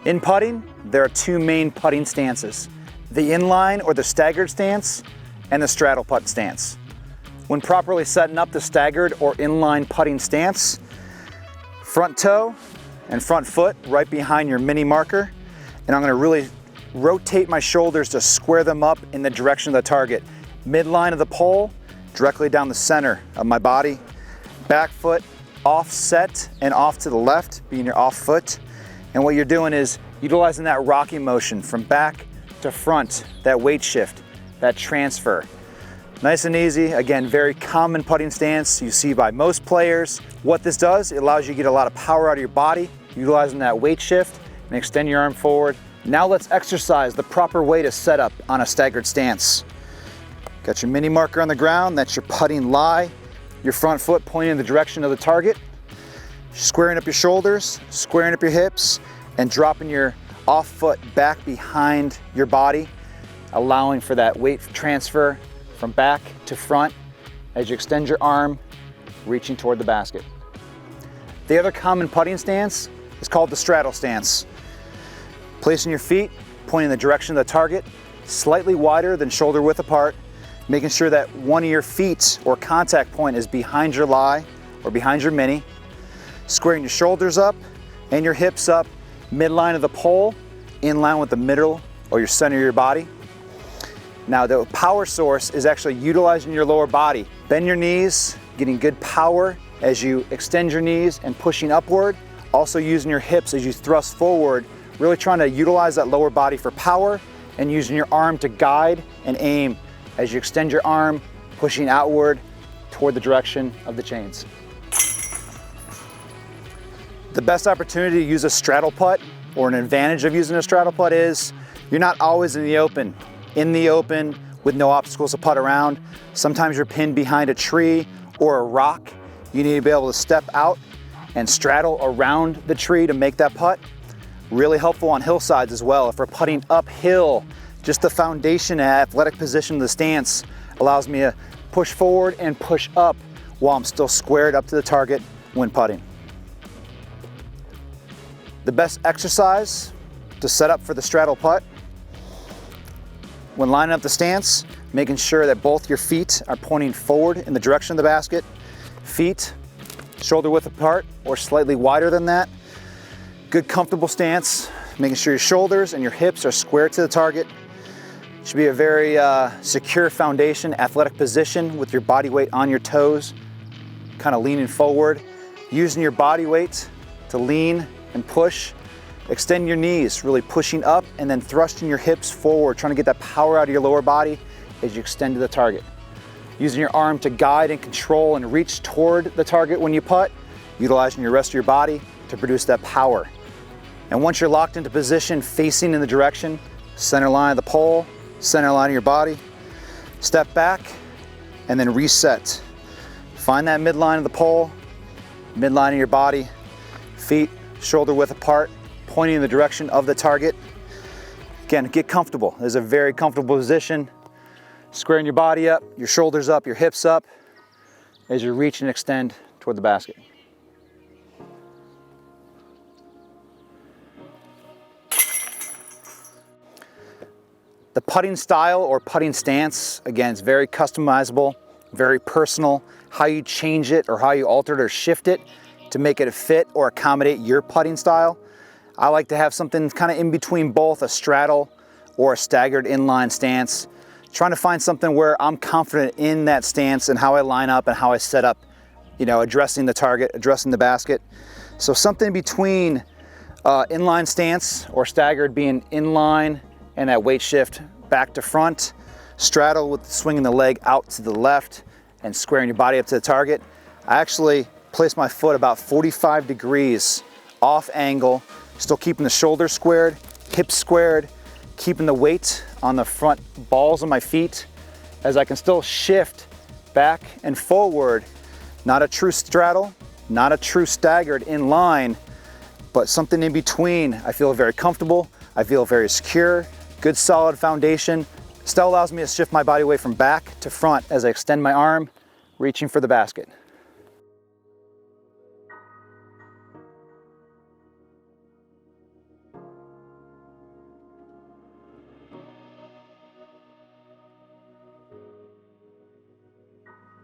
In putting, there are two main putting stances: the inline or the staggered stance and the straddle putt stance. When properly setting up the staggered or inline putting stance, front toe and front foot right behind your mini marker, and I'm going to really rotate my shoulders to square them up in the direction of the target. Midline of the pole, directly down the center of my body. Back foot offset and off to the left, being your off foot. And what you're doing is utilizing that rocking motion from back to front, that weight shift, that transfer. Nice and easy. Again, very common putting stance you see by most players. What this does, it allows you to get a lot of power out of your body, utilizing that weight shift, and extend your arm forward. Now let's exercise the proper way to set up on a staggered stance. Got your mini marker on the ground, that's your putting lie. Your front foot pointing in the direction of the target. Squaring up your shoulders, squaring up your hips, and dropping your off foot back behind your body, allowing for that weight transfer from back to front as you extend your arm, reaching toward the basket. The other common putting stance is called the straddle stance. Placing your feet, pointing in the direction of the target, slightly wider than shoulder width apart, making sure that one of your feet or contact point is behind your lie or behind your mini. Squaring your shoulders up and your hips up, midline of the pole, in line with the middle or your center of your body. Now the power source is actually utilizing your lower body. Bend your knees, getting good power as you extend your knees and pushing upward. Also using your hips as you thrust forward, really trying to utilize that lower body for power, and using your arm to guide and aim as you extend your arm, pushing outward toward the direction of the chains. The best opportunity to use a straddle putt, or an advantage of using a straddle putt, is you're not always in the open with no obstacles to putt around. Sometimes you're pinned behind a tree or a rock. You need to be able to step out and straddle around the tree to make that putt. Really helpful on hillsides as well. If we're putting uphill, just the foundation and athletic position of the stance allows me to push forward and push up while I'm still squared up to the target when putting. The best exercise to set up for the straddle putt: when lining up the stance, making sure that both your feet are pointing forward in the direction of the basket. Feet shoulder width apart or slightly wider than that. Good comfortable stance, making sure your shoulders and your hips are square to the target. Should be a very secure foundation, athletic position with your body weight on your toes, kind of leaning forward. Using your body weight to lean and push. Extend your knees, really pushing up and then thrusting your hips forward, trying to get that power out of your lower body as you extend to the target. Using your arm to guide and control and reach toward the target when you putt, utilizing your rest of your body to produce that power. And once you're locked into position, facing in the direction, center line of the pole, center line of your body, step back and then reset. Find that midline of the pole, midline of your body, feet shoulder width apart, pointing in the direction of the target. Again, get comfortable. This is a very comfortable position. Squaring your body up, your shoulders up, your hips up as you reach and extend toward the basket. The putting style or putting stance, again, is very customizable, very personal. How you change it or how you alter it or shift it to make it fit or accommodate your putting style. I like to have something kind of in between both a straddle or a staggered inline stance. Trying to find something where I'm confident in that stance and how I line up and how I set up, addressing the target, addressing the basket. So something between inline stance or staggered being inline and that weight shift back to front, straddle with swinging the leg out to the left and squaring your body up to the target. I actually place my foot about 45 degrees off angle, still keeping the shoulders squared, hips squared, keeping the weight on the front balls of my feet as I can still shift back and forward. Not a true straddle, not a true staggered in line, but something in between. I feel very comfortable, I feel very secure, good solid foundation. Still allows me to shift my body weight from back to front as I extend my arm, reaching for the basket.